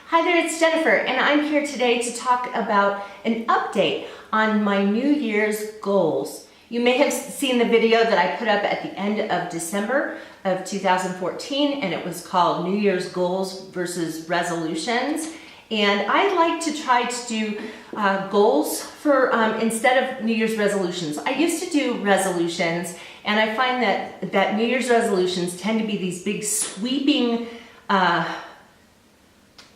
Hi there, it's Jennifer, and I'm here today to talk about an update on my New Year's goals. You may have seen the video that I put up at the end of December of 2014, and it was called New Year's Goals versus Resolutions. And I like to try to do goals for instead of New Year's resolutions. I used to do resolutions, and I find that New Year's resolutions tend to be these big sweeping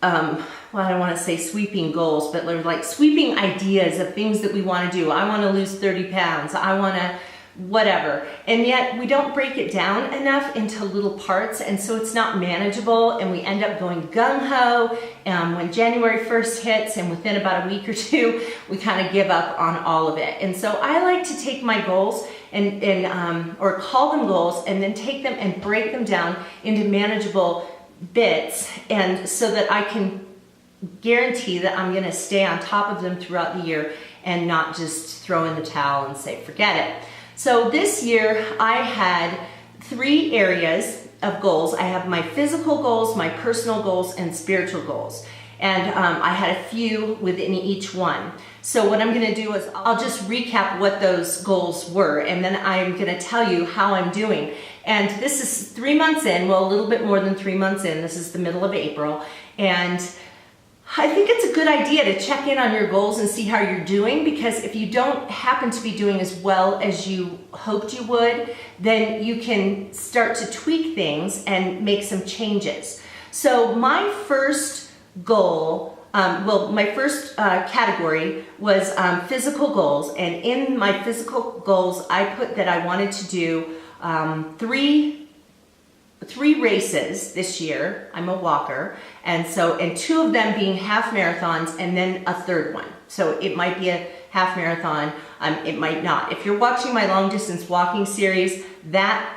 well, I don't want to say sweeping goals, but they're like sweeping ideas of things that we want to do. I want to lose 30 pounds. I want to whatever. And yet we don't break it down enough into little parts, and so it's not manageable, and we end up going gung-ho when January 1st hits, and within about a week or two, we kind of give up on all of it. And so I like to take my goals or call them goals, and then take them and break them down into manageable bits, and so that I can guarantee that I'm going to stay on top of them throughout the year and not just throw in the towel and say forget it. So this year I had 3 areas of goals. I have my physical goals, my personal goals, and spiritual goals. And I had a few within each one. So what I'm going to do is I'll just recap what those goals were, and then I'm going to tell you how I'm doing. And this is 3 months in, well, a little bit more than 3 months in. This is the middle of April. And I think it's a good idea to check in on your goals and see how you're doing, because if you don't happen to be doing as well as you hoped you would, then you can start to tweak things and make some changes. So my first goal, my first category was physical goals, and in my physical goals, I put that I wanted to do three races this year. I'm a walker, and 2 of them being half marathons, and then a third one. So it might be a half marathon, it might not. If you're watching my long distance walking series, that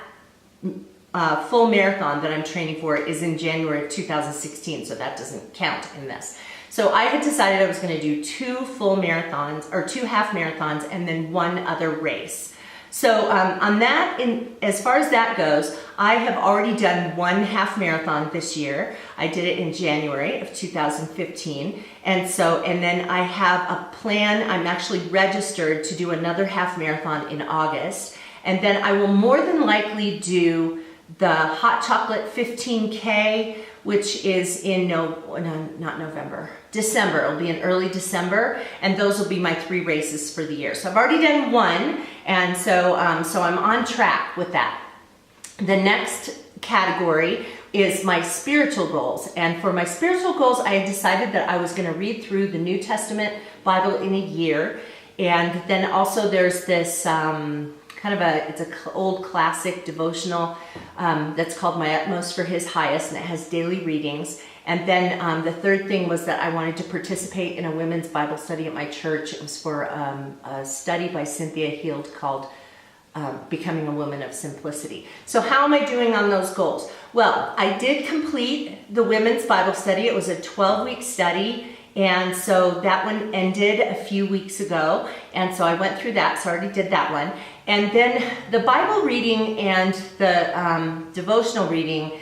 full marathon that I'm training for is in January of 2016, so that doesn't count in this. So I had decided I was going to do 2 full marathons, or 2 half marathons, and then 1 other race. So on that, as far as that goes, I have already done 1 half marathon this year. I did it in January of 2015. And then I have a plan. I'm actually registered to do another half marathon in August. And then I will more than likely do the hot chocolate 15K, which is in December. It'll be in early December, and those will be my 3 races for the year. So I've already done 1, and so I'm on track with that. The next category is my spiritual goals, and for my spiritual goals, I had decided that I was going to read through the New Testament Bible in a year, and then also there's this it's an old classic devotional that's called My Utmost for His Highest, and it has daily readings. And then the third thing was that I wanted to participate in a women's Bible study at my church. It was for a study by Cynthia Heald called Becoming a Woman of Simplicity. So how am I doing on those goals? Well, I did complete the women's Bible study. It was a 12-week study. And so that one ended a few weeks ago, and so I went through that, so I already did that one. And then the Bible reading and the devotional reading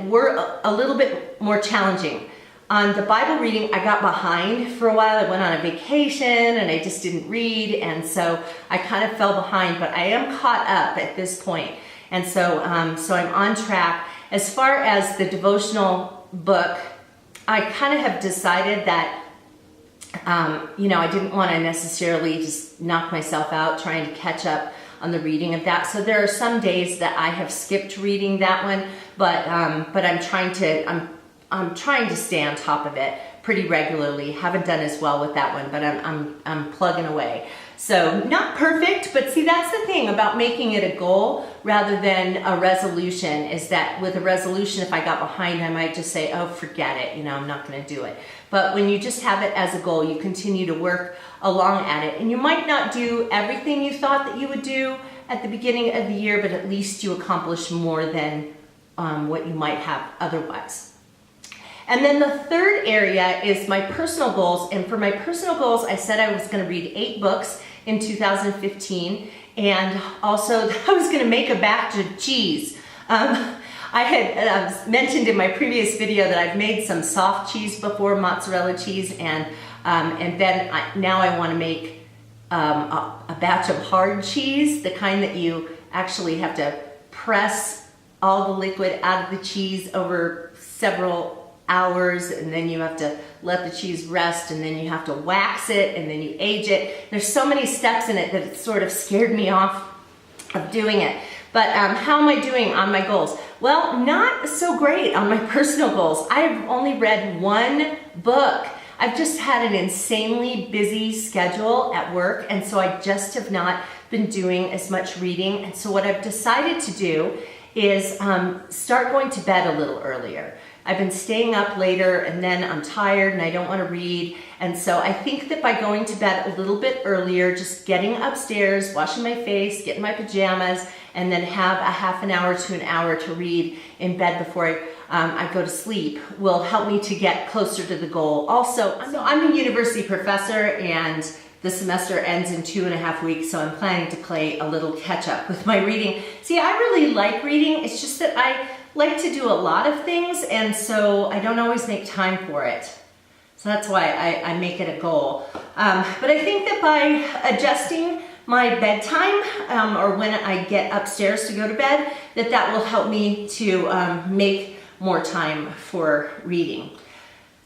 were a little bit more challenging. On the Bible reading, I got behind for a while. I went on a vacation and I just didn't read, and so I kind of fell behind, but I am caught up at this point. And so I'm on track. As far as the devotional book, I kind of have decided that, I didn't want to necessarily just knock myself out trying to catch up on the reading of that. So there are some days that I have skipped reading that one, but I'm trying to stay on top of it pretty regularly. Haven't done as well with that one, but I'm plugging away. So not perfect, but see, that's the thing about making it a goal rather than a resolution, is that with a resolution, if I got behind, I might just say, oh, forget it, I'm not going to do it. But when you just have it as a goal, you continue to work along at it. And you might not do everything you thought that you would do at the beginning of the year, but at least you accomplish more than what you might have otherwise. And then the third area is my personal goals. And for my personal goals, I said I was going to read 8 books in 2015, and also I was going to make a batch of cheese. I had mentioned in my previous video that I've made some soft cheese before, mozzarella cheese, and then now I want to make a batch of hard cheese, the kind that you actually have to press all the liquid out of the cheese over several hours, and then you have to let the cheese rest, and then you have to wax it, and then you age it. There's so many steps in it that it sort of scared me off of doing it. But how am I doing on my goals? Well, not so great on my personal goals. I've only read one book. I've just had an insanely busy schedule at work, and so I just have not been doing as much reading. And so what I've decided to do is start going to bed a little earlier. I've been staying up later, and then I'm tired and I don't want to read. And so I think that by going to bed a little bit earlier, just getting upstairs, washing my face, getting my pajamas, and then have a half an hour to an hour to read in bed before I go to sleep will help me to get closer to the goal. Also, I'm a university professor, and the semester ends in 2.5 weeks, so I'm planning to play a little catch up with my reading. See, I really like reading. It's just that I like to do a lot of things, and so I don't always make time for it. So that's why I make it a goal. But I think that by adjusting my bedtime, or when I get upstairs to go to bed, that will help me to make more time for reading.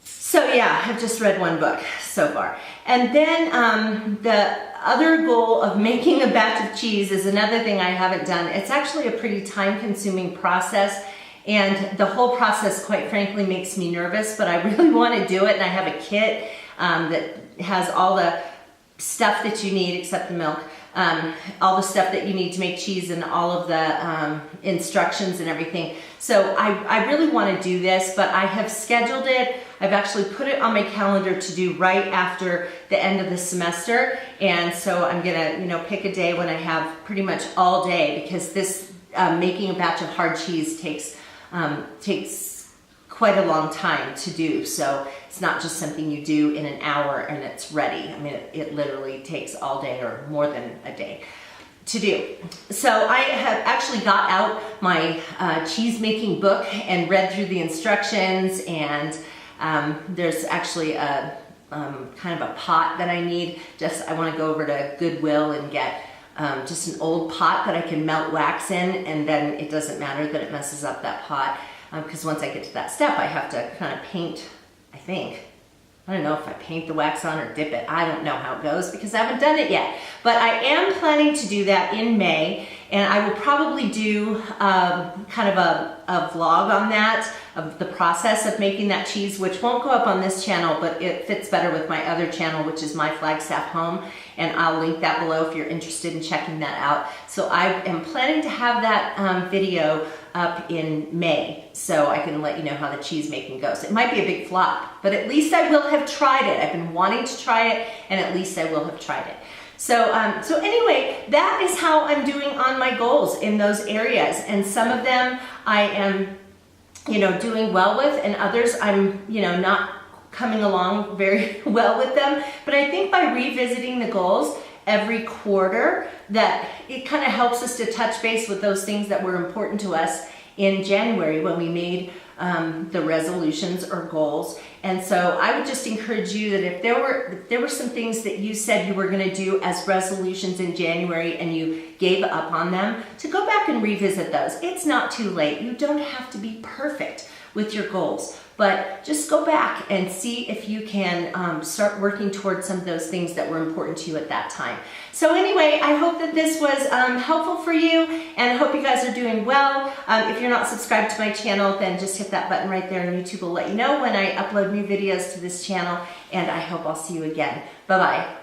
So yeah, I've just read one book so far. And then the other goal of making a batch of cheese is another thing I haven't done. It's actually a pretty time-consuming process, and the whole process, quite frankly, makes me nervous, but I really want to do it, and I have a kit that has all the stuff that you need except the milk, all the stuff that you need to make cheese, and all of the instructions and everything. So I really want to do this, but I have scheduled it. I've actually put it on my calendar to do right after the end of the semester, and so I'm gonna pick a day when I have pretty much all day, because this making a batch of hard cheese takes quite a long time to do. So it's not just something you do in an hour and it's ready. I mean, it literally takes all day or more than a day to do. So I have actually got out my cheese making book and read through the instructions, and there's actually a kind of a pot that I need. I want to go over to Goodwill and get just an old pot that I can melt wax in, and then it doesn't matter that it messes up that pot, because once I get to that step, I have to kind of paint, I think. I don't know if I paint the wax on or dip it. I don't know how it goes because I haven't done it yet. But I am planning to do that in May, and I will probably do kind of a vlog on that, of the process of making that cheese, which won't go up on this channel, but it fits better with my other channel, which is My Flagstaff Home, and I'll link that below if you're interested in checking that out. So I am planning to have that video up in May, so I can let you know how the cheese making goes. It might be a big flop, but at least I will have tried it. I've been wanting to try it, and at least I will have tried it. So anyway, that is how I'm doing on my goals in those areas, and some of them I am, doing well with, and others I'm, not coming along very well with them. But I think by revisiting the goals every quarter, that it kind of helps us to touch base with those things that were important to us in January when we made the resolutions or goals. And so I would just encourage you that if there were some things that you said you were going to do as resolutions in January and you gave up on them, to go back and revisit those. It's not too late. You don't have to be perfect with your goals, but just go back and see if you can start working towards some of those things that were important to you at that time. So anyway, I hope that this was helpful for you, and I hope you guys are doing well. If you're not subscribed to my channel, then just hit that button right there, and YouTube will let you know when I upload new videos to this channel, and I hope I'll see you again. Bye-bye.